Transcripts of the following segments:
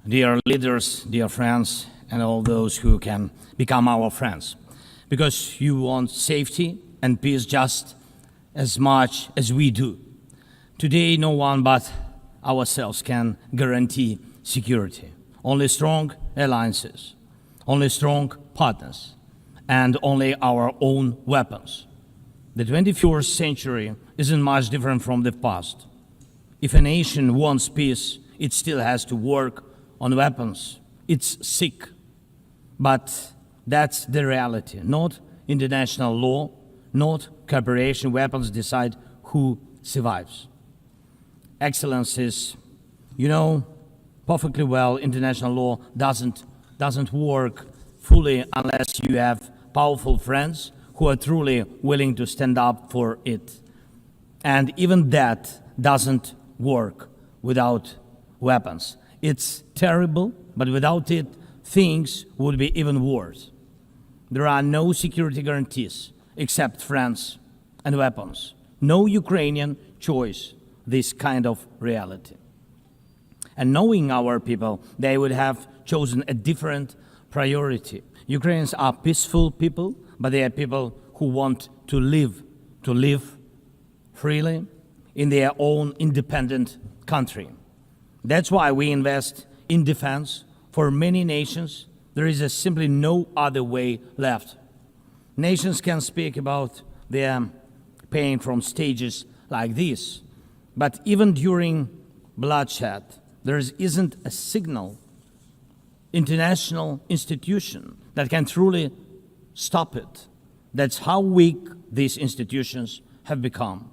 dear leaders, dear friends, and all those who can become our friends, because you want safety and peace just as much as we do. Today, no one but ourselves can guarantee security. Only strong alliances, only strong partners, and only our own weapons. The 21st century isn't much different from the past. If a nation wants peace, it still has to work on weapons. It's sick. But that's the reality. Not international law, not cooperation. Weapons decide who survives. Excellencies, you know perfectly well international law doesn't work fully unless you have powerful friends who are truly willing to stand up for it. And even that doesn't work without weapons. It's terrible, but without it, things would be even worse. There are no security guarantees except friends and weapons. No Ukrainian choice this kind of reality. And knowing our people, they would have chosen a different priority. Ukrainians are peaceful people, but they are people who want to live freely in their own independent country. That's why we invest in defense. For many nations, there is simply no other way left. Nations can speak about their pain from stages like this, but even during bloodshed, there isn't a single international institution that can truly stop it. That's how weak these institutions have become.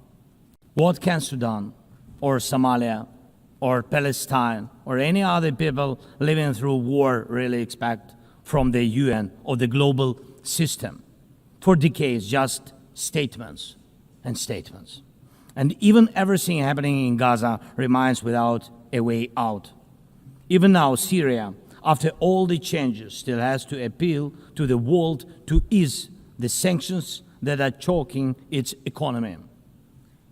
What can Sudan or Somalia or Palestine or any other people living through war really expect from the UN or the global system? For decades, just statements and statements. And even everything happening in Gaza remains without a way out. Even now, Syria, after all the changes, still has to appeal to the world to ease the sanctions that are choking its economy.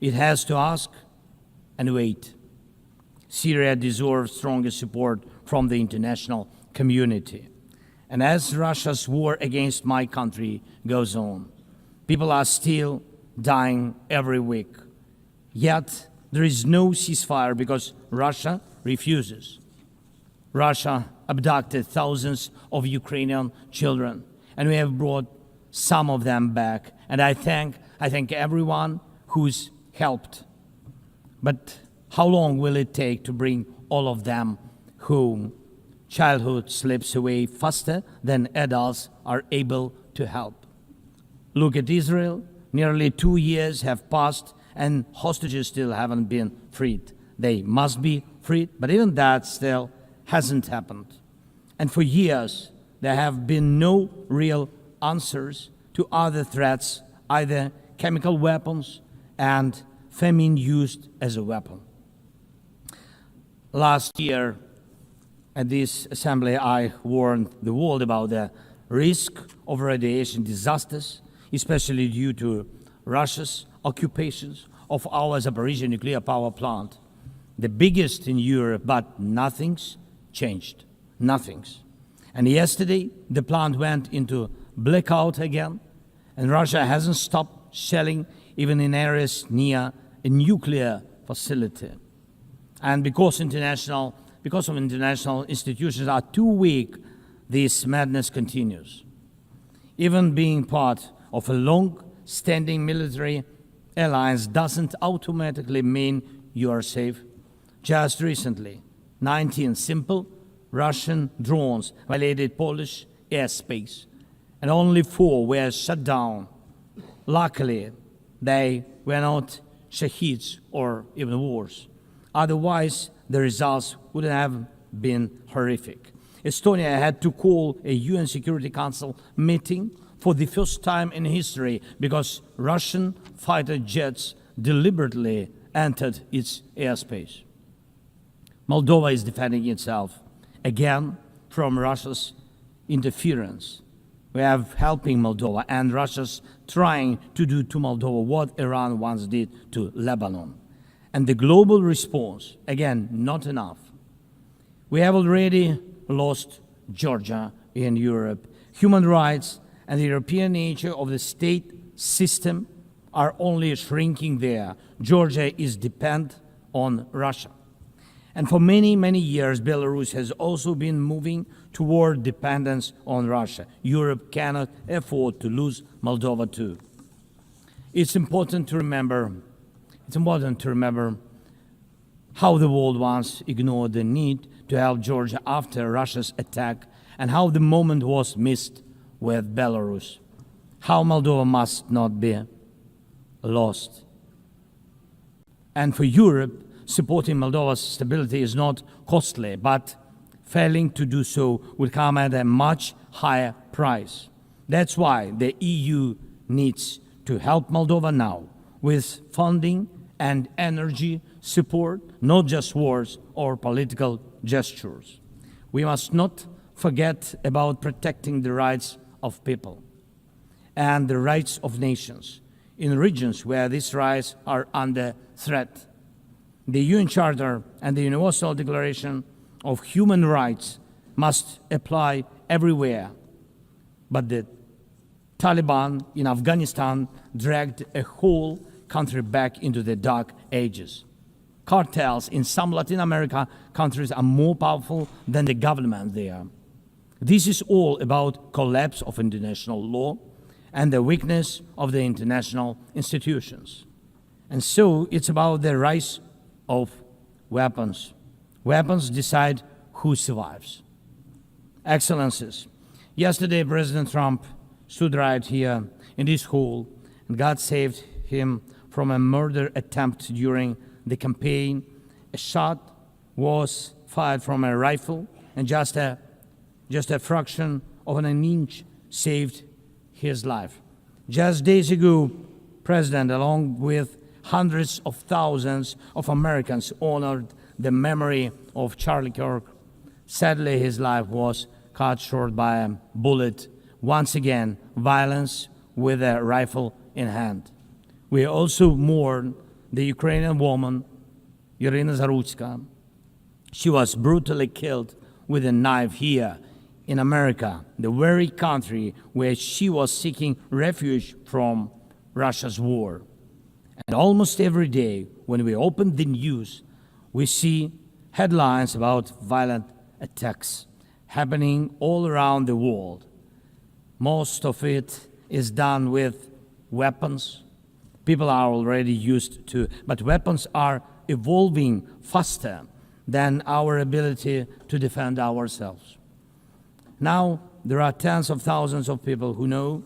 It has to ask and wait. Syria deserves stronger support from the international community. And as Russia's war against my country goes on, people are still dying every week. Yet there is no ceasefire because Russia refuses. Russia abducted thousands of Ukrainian children, and we have brought some of them back. And I thank everyone who's helped. But how long will it take to bring all of them home? Childhood slips away faster than adults are able to help. Look at Israel. Nearly 2 years have passed and hostages still haven't been freed. They must be freed, but even that still hasn't happened. And for years, there have been no real answers to other threats, either chemical weapons and famine used as a weapon. Last year, at this assembly, I warned the world about the risk of radiation disasters, especially due to Russia's occupations of our Zaporizhzhia nuclear power plant, the biggest in Europe, but nothing's changed. Nothing's. And yesterday, the plant went into blackout again, and Russia hasn't stopped shelling even in areas near a nuclear facility. And because of international institutions are too weak, this madness continues. Even being part of a long-standing military alliance doesn't automatically mean you are safe. Just recently, 19 simple Russian drones violated Polish airspace, and only 4 were shut down. Luckily, they were not shaheeds or even worse. Otherwise, the results would have been horrific. Estonia had to call a UN Security Council meeting for the first time in history because Russian fighter jets deliberately entered its airspace. Moldova is defending itself again from Russia's interference. We are helping Moldova, and Russia's trying to do to Moldova what Iran once did to Lebanon. And the global response, again, not enough. We have already lost Georgia in Europe. Human rights and the European nature of the state system are only shrinking there. Georgia is dependent on Russia. And for many, many years, Belarus has also been moving toward dependence on Russia. Europe cannot afford to lose Moldova too. It's important to remember how the world once ignored the need to help Georgia after Russia's attack, and how the moment was missed with Belarus. How Moldova must not be lost. And for Europe, supporting Moldova's stability is not costly, but failing to do so will come at a much higher price. That's why the EU needs to help Moldova now with funding and energy support, not just words or political gestures. We must not forget about protecting the rights of people and the rights of nations in regions where these rights are under threat. The UN Charter and the Universal Declaration of Human Rights must apply everywhere. But the Taliban in Afghanistan dragged a whole country back into the dark ages. Cartels in some Latin America countries are more powerful than the government there. This is all about collapse of international law and the weakness of the international institutions. And so it's about the rise of weapons. Weapons decide who survives. Excellencies, yesterday President Trump stood right here in this hall, and God saved him from a murder attempt during the campaign. A shot was fired from a rifle, and just a fraction of an inch saved his life. Just days ago, President, along with hundreds of thousands of Americans, honored the memory of Charlie Kirk. Sadly, his life was cut short by a bullet. Once again, violence with a rifle in hand. We also mourn the Ukrainian woman, Irina Zarutska. She was brutally killed with a knife here in America, the very country where she was seeking refuge from Russia's war. And almost every day, when we open the news, we see headlines about violent attacks happening all around the world. Most of it is done with weapons. People are already used to, but weapons are evolving faster than our ability to defend ourselves. Now, there are tens of thousands of people who know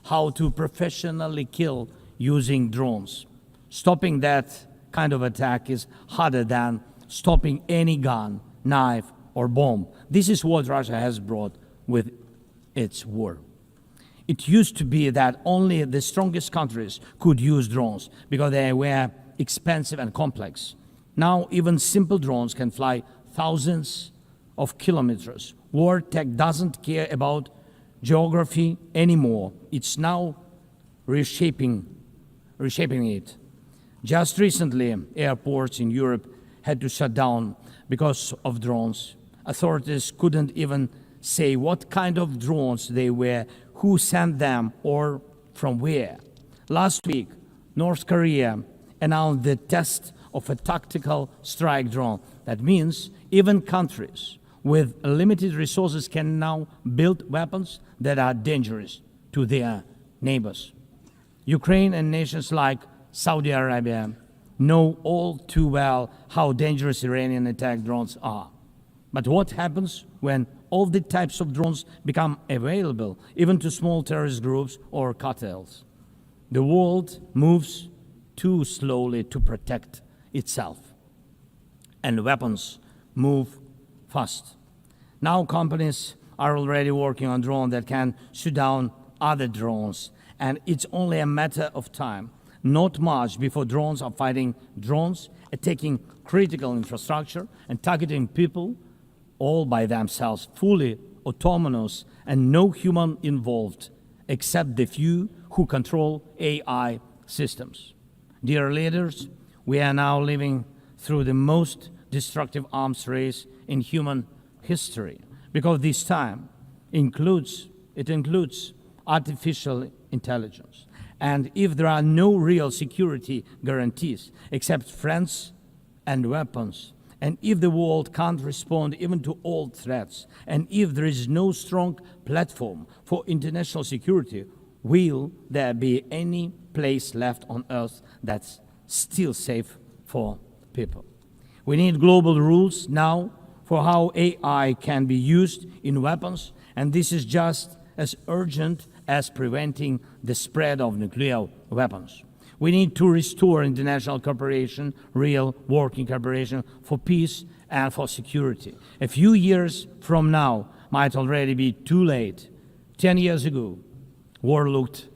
how to professionally kill using drones. Stopping that kind of attack is harder than stopping any gun, knife, or bomb. This is what Russia has brought with its war. It used to be that only the strongest countries could use drones because they were expensive and complex. Now, even simple drones can fly thousands of kilometers. War tech doesn't care about geography anymore. It's now reshaping it. Just recently, airports in Europe had to shut down because of drones. Authorities couldn't even say what kind of drones they were, who sent them, or from where. Last week, North Korea announced the test of a tactical strike drone. That means even countries with limited resources can now build weapons that are dangerous to their neighbors. Ukraine and nations like Saudi Arabia know all too well how dangerous Iranian attack drones are. But what happens when all the types of drones become available, even to small terrorist groups or cartels? The world moves too slowly to protect itself, and weapons move fast. Now companies are already working on drones that can shoot down other drones, and it's only a matter of time, not much, before drones are fighting drones, attacking critical infrastructure, and targeting people all by themselves, fully autonomous and no human involved, except the few who control AI systems. Dear leaders, we are now living through the most destructive arms race in human history, because this time includes artificial intelligence. And if there are no real security guarantees except friends and weapons, and if the world can't respond even to old threats, and if there is no strong platform for international security, will there be any place left on Earth that's still safe for people? We need global rules now for how AI can be used in weapons, and this is just as urgent as preventing the spread of nuclear weapons. We need to restore international cooperation, real working cooperation for peace and for security. A few years from now might already be too late. 10 years ago, war looked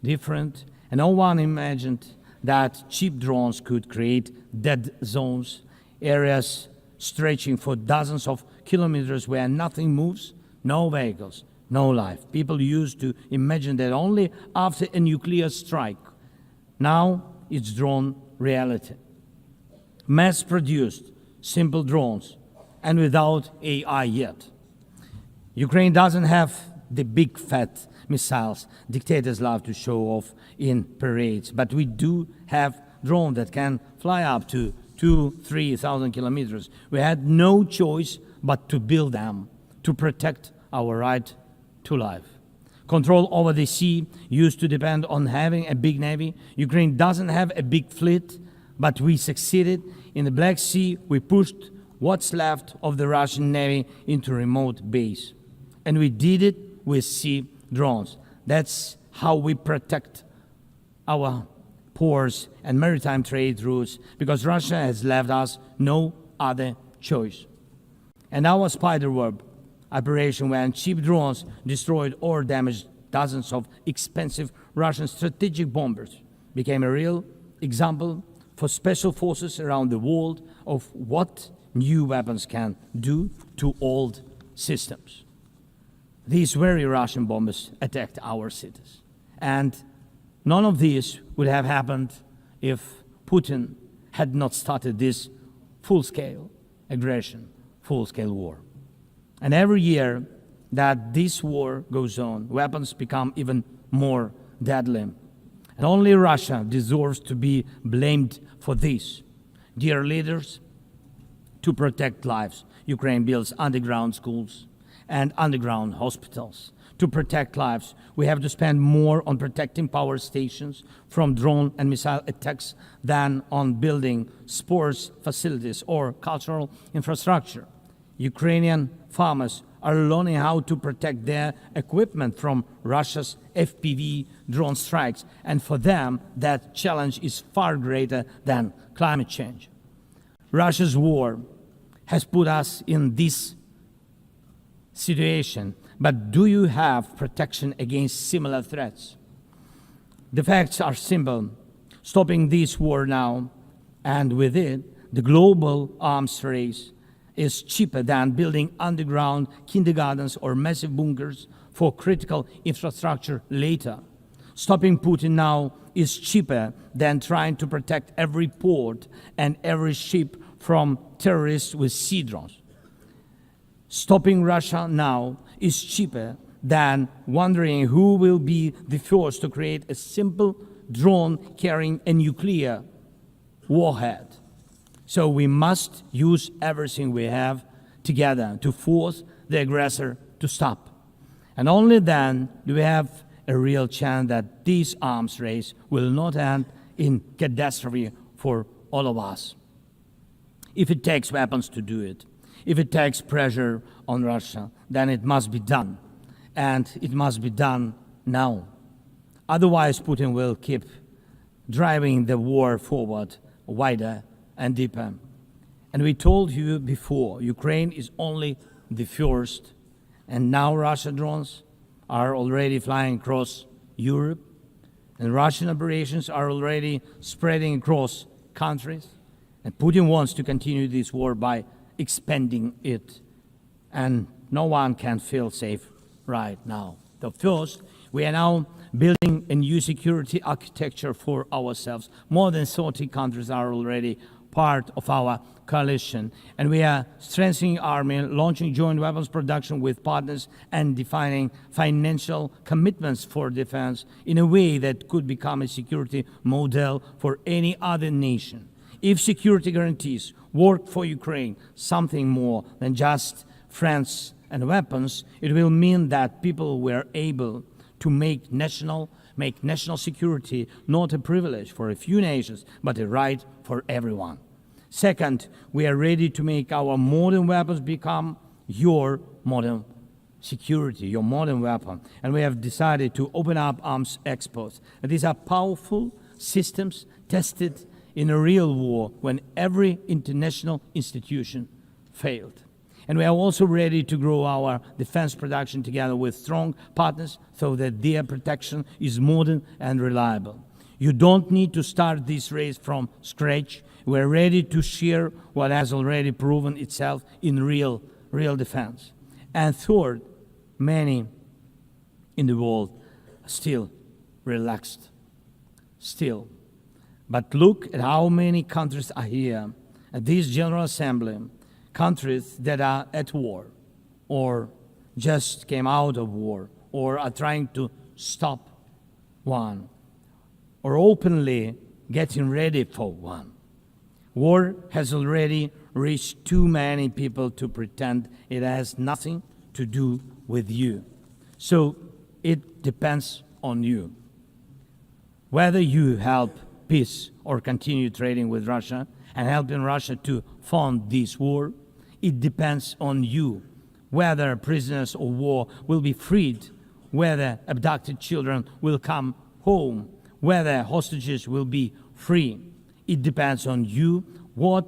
different, and no one imagined that cheap drones could create dead zones, areas stretching for dozens of kilometers where nothing moves, no vehicles, no life. People used to imagine that only after a nuclear strike. Now it's drawn reality. Mass-produced, simple drones, and without AI yet. Ukraine doesn't have the big fat missiles dictators love to show off in parades, but we do have drones that can fly up to 2,000-3,000 kilometers. We had no choice but to build them to protect our right to life. Control over the sea used to depend on having a big navy. Ukraine doesn't have a big fleet, but we succeeded. In the Black Sea, we pushed what's left of the Russian navy into remote base. And we did it with sea drones. That's how we protect our ports and maritime trade routes, because Russia has left us no other choice. And our spiderweb operation, when cheap drones destroyed or damaged dozens of expensive Russian strategic bombers, became a real example for special forces around the world of what new weapons can do to old systems. These very Russian bombers attacked our cities. And none of this would have happened if Putin had not started this full-scale aggression, full-scale war. And every year that this war goes on, weapons become even more deadly. And only Russia deserves to be blamed for this. Dear leaders, to protect lives, Ukraine builds underground schools and underground hospitals. To protect lives, we have to spend more on protecting power stations from drone and missile attacks than on building sports facilities or cultural infrastructure. Ukrainian farmers are learning how to protect their equipment from Russia's FPV drone strikes, and for them, that challenge is far greater than climate change. Russia's war has put us in this situation, but do you have protection against similar threats? The facts are simple. Stopping this war now, and with it, the global arms race, is cheaper than building underground kindergartens or massive bunkers for critical infrastructure later. Stopping Putin now is cheaper than trying to protect every port and every ship from terrorists with sea drones. Stopping Russia now is cheaper than wondering who will be the first to create a simple drone carrying a nuclear warhead. So we must use everything we have together to force the aggressor to stop. And only then do we have a real chance that this arms race will not end in catastrophe for all of us. If it takes weapons to do it, if it takes pressure on Russia, then it must be done. And it must be done now. Otherwise, Putin will keep driving the war forward wider and deeper. And we told you before, Ukraine is only the first, and now Russian drones are already flying across Europe, and Russian operations are already spreading across countries, and Putin wants to continue this war by expanding it, and no one can feel safe right now. So first, we are now building a new security architecture for ourselves. More than 30 countries are already part of our coalition. And we are strengthening army, launching joint weapons production with partners, and defining financial commitments for defense in a way that could become a security model for any other nation. If security guarantees work for Ukraine, something more than just friends and weapons, it will mean that people were able to make national security not a privilege for a few nations, but a right for everyone. Second, we are ready to make our modern weapons become your modern security, your modern weapon. And we have decided to open up arms exports. And these are powerful systems tested in a real war when every international institution failed. And we are also ready to grow our defense production together with strong partners so that their protection is modern and reliable. You don't need to start this race from scratch. We're ready to share what has already proven itself in real defense. And third, many in the world are still relaxed. Still. But look at how many countries are here at this General Assembly. Countries that are at war, or just came out of war, or are trying to stop one, or openly getting ready for one. War has already reached too many people to pretend it has nothing to do with you. So it depends on you. Whether you help peace or continue trading with Russia and helping Russia to fund this war, it depends on you. Whether prisoners of war will be freed, whether abducted children will come home, whether hostages will be free. It depends on you. What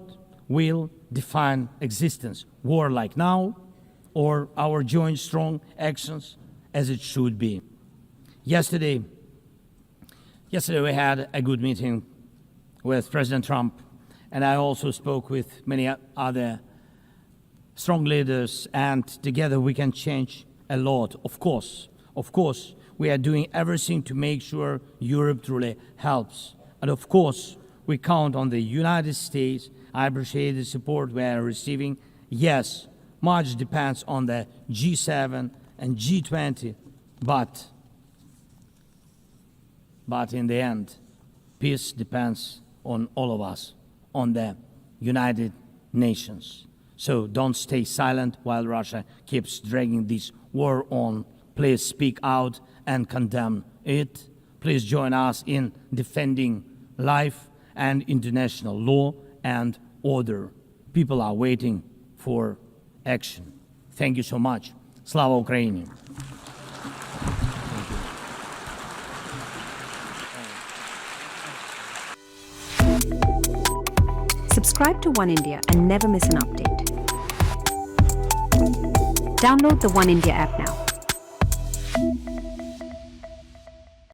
will define existence? War like now, or our joint strong actions as it should be? Yesterday we had a good meeting with President Trump, and I also spoke with many other strong leaders, and together we can change a lot. Of course, we are doing everything to make sure Europe truly helps. And of course, we count on the United States. I appreciate the support we are receiving. Yes, much depends on the G7 and G20, but in the end, peace depends on all of us, on the United Nations. So don't stay silent while Russia keeps dragging this war on. Please speak out and condemn it. Please join us in defending life and international law and order. People are waiting for action. Thank you so much. Slava Ukraini! Subscribe to Oneindia and never miss an update. Download the Oneindia app now.